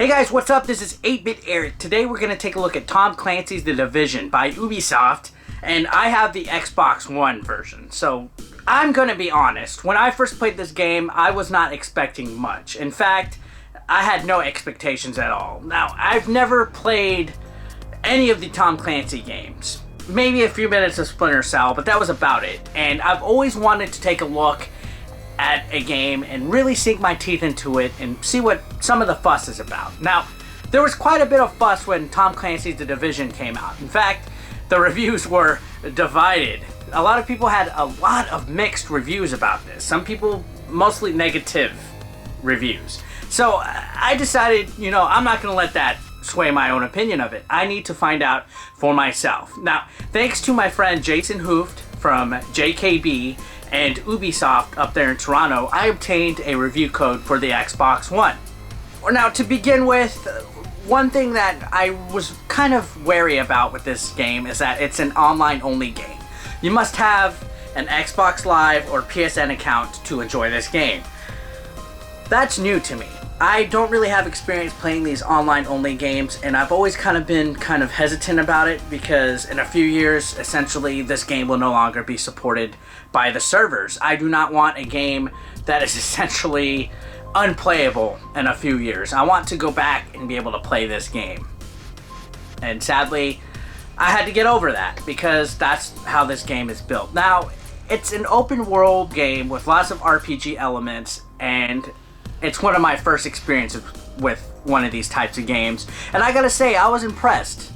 Hey guys, what's up? This is 8-Bit Eric. Today we're going to take a look at Tom Clancy's The Division by Ubisoft, and I have the Xbox One version. So, I'm going to be honest, when I first played this game, I was not expecting much. In fact, I had no expectations at all. Now, I've never played any of the Tom Clancy games. Maybe a few minutes of Splinter Cell, but that was about it. And I've always wanted to take a look at a game and really sink my teeth into it and see what some of the fuss is about. Now, there was quite a bit of fuss when Tom Clancy's The Division came out. In fact, the reviews were divided. A lot of people had a lot of mixed reviews about this. Some people, mostly negative reviews. So I decided, I'm not going to let that sway my own opinion of it. I need to find out for myself. Now, thanks to my friend Jason HOOFT from JKB and Ubisoft up there in Toronto, I obtained a review code for the Xbox One. Now, to begin with, one thing that I was kind of wary about with this game is that it's an online-only game. You must have an Xbox Live or PSN account to enjoy this game. That's new to me. I don't really have experience playing these online-only games, and I've always been hesitant about it because in a few years, essentially, this game will no longer be supported by the servers. I do not want a game that is essentially unplayable in a few years. I want to go back and be able to play this game. And sadly, I had to get over that because that's how this game is built. Now, it's an open world game with lots of RPG elements, and it's one of my first experiences with one of these types of games, and I gotta say, I was impressed.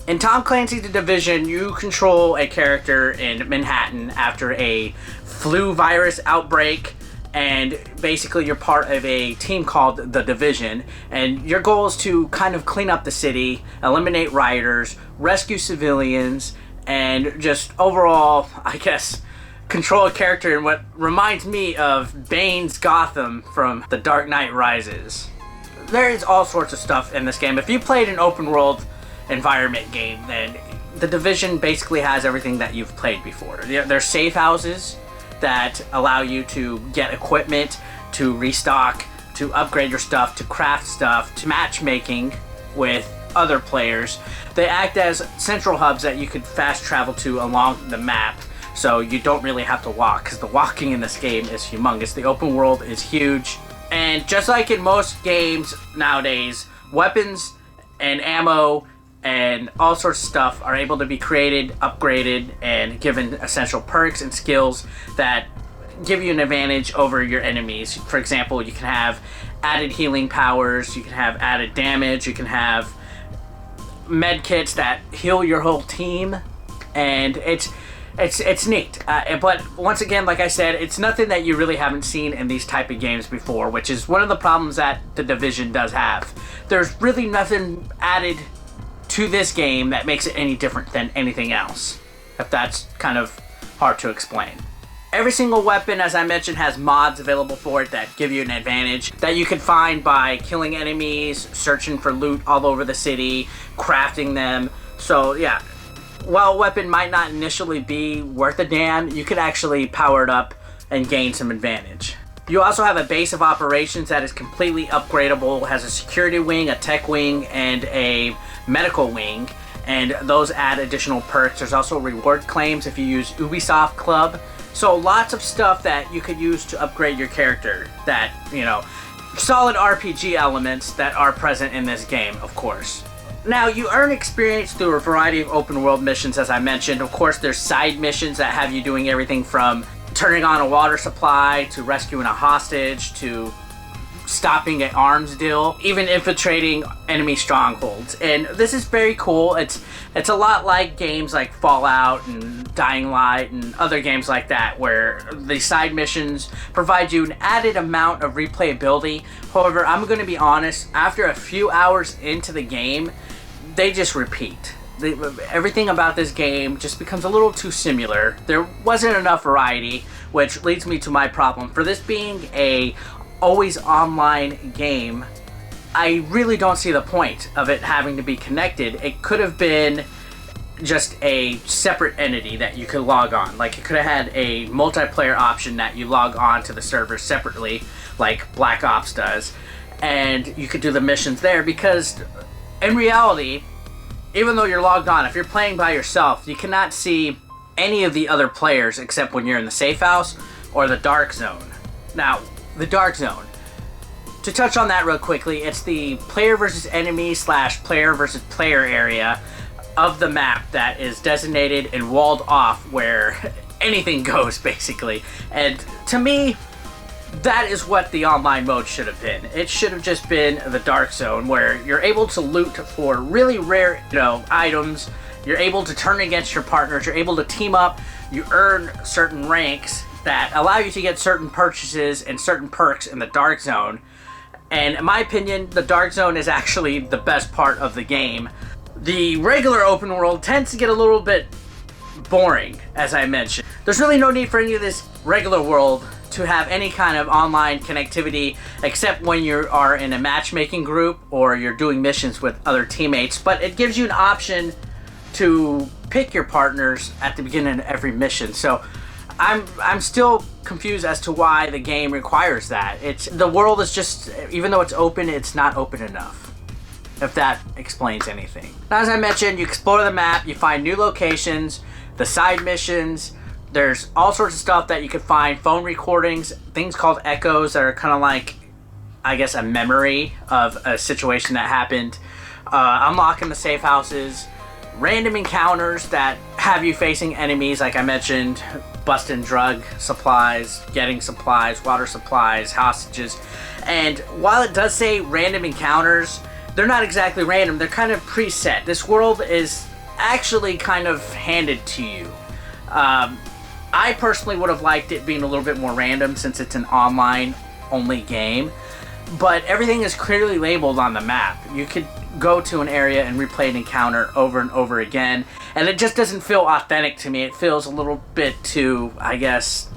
In Tom Clancy's The Division, you control a character in Manhattan after a flu virus outbreak, and basically you're part of a team called The Division, and your goal is to clean up the city, eliminate rioters, rescue civilians, and just overall, I guess, control a character in what reminds me of Bane's Gotham from The Dark Knight Rises. There is all sorts of stuff in this game. If you played an open world environment game, then The Division basically has everything that you've played before. There's safe houses that allow you to get equipment, to restock, to upgrade your stuff, to craft stuff, to matchmaking with other players. They act as central hubs that you could fast travel to along the map, so you don't really have to walk, because the walking in this game is humongous. The open world is huge, and just like in most games nowadays, weapons and ammo and all sorts of stuff are able to be created, upgraded, and given essential perks and skills that give you an advantage over your enemies. For example, you can have added healing powers, you can have added damage, you can have med kits that heal your whole team, and it's neat. But once again, like I said, it's nothing that you really haven't seen in these type of games before, which is one of the problems that The Division does have. There's really nothing added to this game that makes it any different than anything else, if that's kind of hard to explain. Every single weapon, as I mentioned, has mods available for it that give you an advantage that you can find by killing enemies, searching for loot all over the city, crafting them. So yeah, while a weapon might not initially be worth a damn, you could actually power it up and gain some advantage. You also have a base of operations that is completely upgradable, has a security wing, a tech wing, and a medical wing, and those add additional perks. There's also reward claims if you use Ubisoft Club. So lots of stuff that you could use to upgrade your character that, solid RPG elements that are present in this game, of course. Now, you earn experience through a variety of open world missions, as I mentioned. Of course, there's side missions that have you doing everything from turning on a water supply, to rescuing a hostage, to stopping an arms deal, even infiltrating enemy strongholds. And this is very cool. It's a lot like games like Fallout and Dying Light and other games like that, where the side missions provide you an added amount of replayability. However, I'm going to be honest, after a few hours into the game, they just repeat. Everything about this game just becomes a little too similar. There wasn't enough variety, which leads me to my problem. For this being a always online game, I really don't see the point of it having to be connected. It could have been just a separate entity that you could log on. Like, it could have had a multiplayer option that you log on to the server separately, like Black Ops does, and you could do the missions there, because in reality, even though you're logged on, if you're playing by yourself, you cannot see any of the other players except when you're in the safe house or the dark zone. Now, the dark zone, to touch on that real quickly, it's the player versus enemy / player versus player area of the map that is designated and walled off where anything goes, basically. And to me, that is what the online mode should have been. It should have just been the dark zone, where you're able to loot for really rare, items. You're able to turn against your partners. You're able to team up. You earn certain ranks that allow you to get certain purchases and certain perks in the dark zone. And in my opinion, the dark zone is actually the best part of the game. The regular open world tends to get a little bit boring, as I mentioned. There's really no need for any of this regular world to have any kind of online connectivity, except when you are in a matchmaking group or you're doing missions with other teammates. But it gives you an option to pick your partners at the beginning of every mission. So I'm still confused as to why the game requires that. The world is just, even though it's open, it's not open enough, if that explains anything. Now, as I mentioned, you explore the map, you find new locations, the side missions. There's all sorts of stuff that you can find, phone recordings, things called echoes that are kind of like, I guess, a memory of a situation that happened, unlocking the safe houses, random encounters that have you facing enemies, like I mentioned, busting drug supplies, getting supplies, water supplies, hostages. And while it does say random encounters, they're not exactly random, they're kind of preset. This world is actually kind of handed to you. I personally would have liked it being a little bit more random since it's an online only game, but everything is clearly labeled on the map. You could go to an area and replay an encounter over and over again, and it just doesn't feel authentic to me. It feels a little bit too, I guess,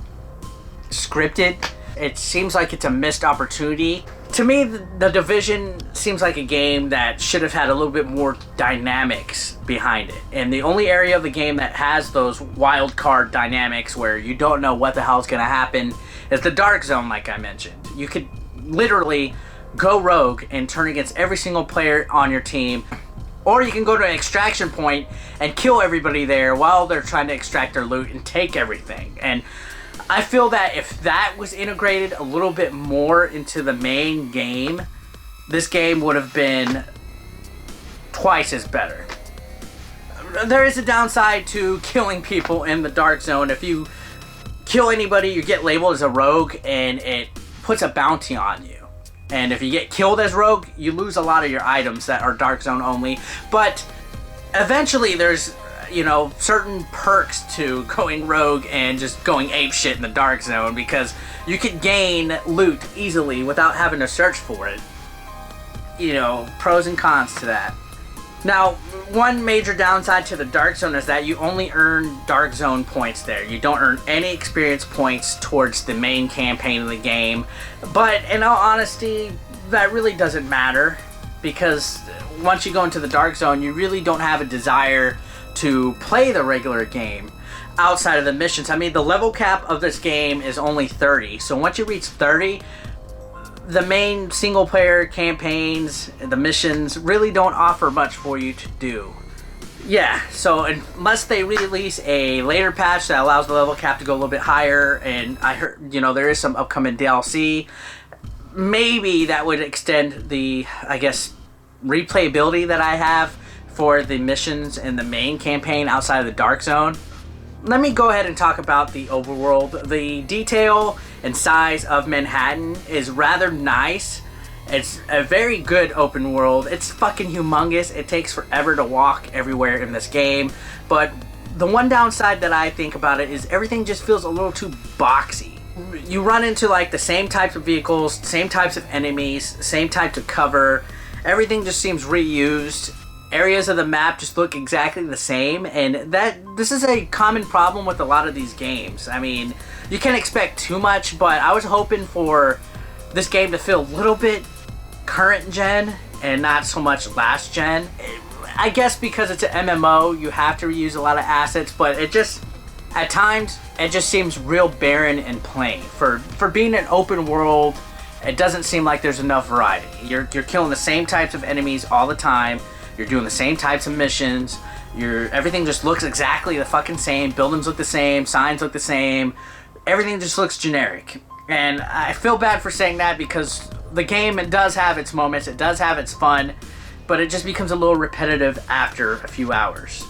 scripted. It seems like it's a missed opportunity. To me, the Division seems like a game that should have had a little bit more dynamics behind it. And the only area of the game that has those wild card dynamics where you don't know what the hell's going to happen is the Dark Zone, like I mentioned. You could literally go rogue and turn against every single player on your team. Or you can go to an extraction point and kill everybody there while they're trying to extract their loot and take everything. And I feel that if that was integrated a little bit more into the main game, this game would have been twice as better. There is a downside to killing people in the Dark Zone. If you kill anybody, you get labeled as a rogue and it puts a bounty on you. And if you get killed as rogue, you lose a lot of your items that are Dark Zone only. But eventually there's, certain perks to going rogue and just going apeshit in the Dark Zone, because you could gain loot easily without having to search for it. Pros and cons to that. Now, one major downside to the Dark Zone is that you only earn Dark Zone points there. You don't earn any experience points towards the main campaign of the game. But in all honesty, that really doesn't matter, because once you go into the Dark Zone, you really don't have a desire to play the regular game outside of the missions. I mean, the level cap of this game is only 30. So once you reach 30, the main single player campaigns, the missions, really don't offer much for you to do. Yeah, so unless they release a later patch that allows the level cap to go a little bit higher, and I heard, there is some upcoming DLC, maybe that would extend the, I guess, replayability that I have for the missions in the main campaign outside of the Dark Zone. Let me go ahead and talk about the overworld. The detail and size of Manhattan is rather nice. It's a very good open world. It's fucking humongous. It takes forever to walk everywhere in this game. But the one downside that I think about it is everything just feels a little too boxy. You run into like the same types of vehicles, same types of enemies, same types of cover. Everything just seems reused. Areas of the map just look exactly the same, and this is a common problem with a lot of these games. I mean, you can't expect too much, but I was hoping for this game to feel a little bit current gen and not so much last gen. I guess because it's an MMO, you have to reuse a lot of assets, but it just, at times, it just seems real barren and plain. For being an open world, it doesn't seem like there's enough variety. You're killing the same types of enemies all the time. You're doing the same types of missions. Everything just looks exactly the fucking same. Buildings look the same. Signs look the same. Everything just looks generic. And I feel bad for saying that because the game, it does have its moments. It does have its fun. But it just becomes a little repetitive after a few hours.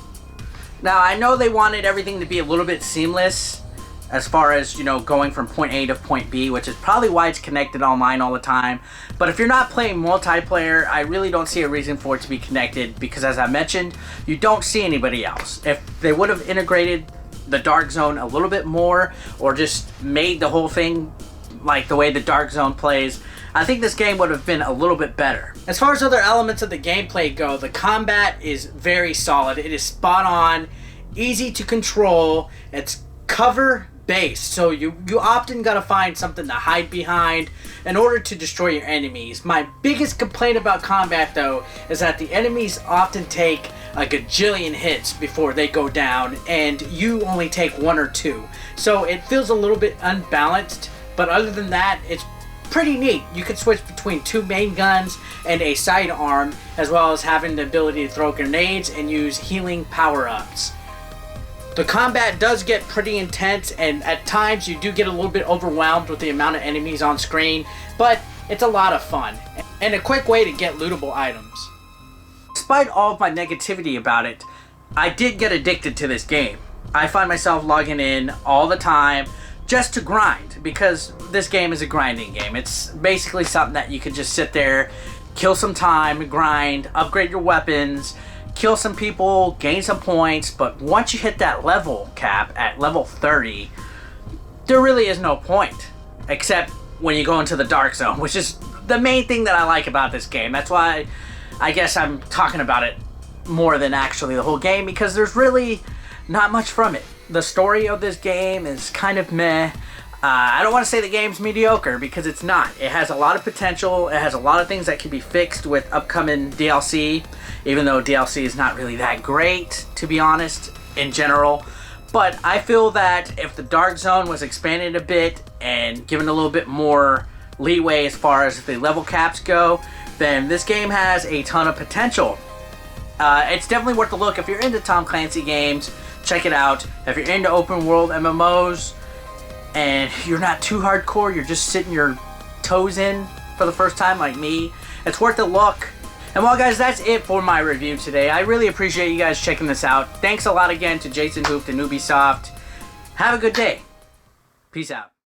Now, I know they wanted everything to be a little bit seamless as far as, you know, going from point A to point B, which is probably why it's connected online all the time. But if you're not playing multiplayer, I really don't see a reason for it to be connected because, as I mentioned, you don't see anybody else. If they would have integrated the Dark Zone a little bit more or just made the whole thing like the way the Dark Zone plays, I think this game would have been a little bit better. As far as other elements of the gameplay go, the combat is very solid. It is spot on, easy to control. It's cover based, so you often gotta find something to hide behind in order to destroy your enemies. My biggest complaint about combat, though, is that the enemies often take a gajillion hits before they go down, and you only take one or two. So it feels a little bit unbalanced, but other than that, it's pretty neat. You can switch between two main guns and a sidearm, as well as having the ability to throw grenades and use healing power-ups. The combat does get pretty intense, and at times you do get a little bit overwhelmed with the amount of enemies on screen, but it's a lot of fun, and a quick way to get lootable items. Despite all of my negativity about it, I did get addicted to this game. I find myself logging in all the time just to grind, because this game is a grinding game. It's basically something that you could just sit there, kill some time, grind, upgrade your weapons, kill some people, gain some points, but once you hit that level cap at level 30, there really is no point, except when you go into the Dark Zone, which is the main thing that I like about this game. That's why I guess I'm talking about it more than actually the whole game, because there's really not much from it. The story of this game is kind of meh. I don't want to say the game's mediocre, because it's not. It has a lot of potential. It has a lot of things that can be fixed with upcoming DLC, even though DLC is not really that great, to be honest, in general. But I feel that if the Dark Zone was expanded a bit and given a little bit more leeway as far as the level caps go, then this game has a ton of potential. It's definitely worth a look. If you're into Tom Clancy games, check it out. If you're into open world MMOs, and you're not too hardcore, you're just sitting your toes in for the first time like me, it's worth a look. And well, guys, that's it for my review today. I really appreciate you guys checking this out. Thanks a lot again to Jason HOOFT and UBISOFT. Have a good day. Peace out.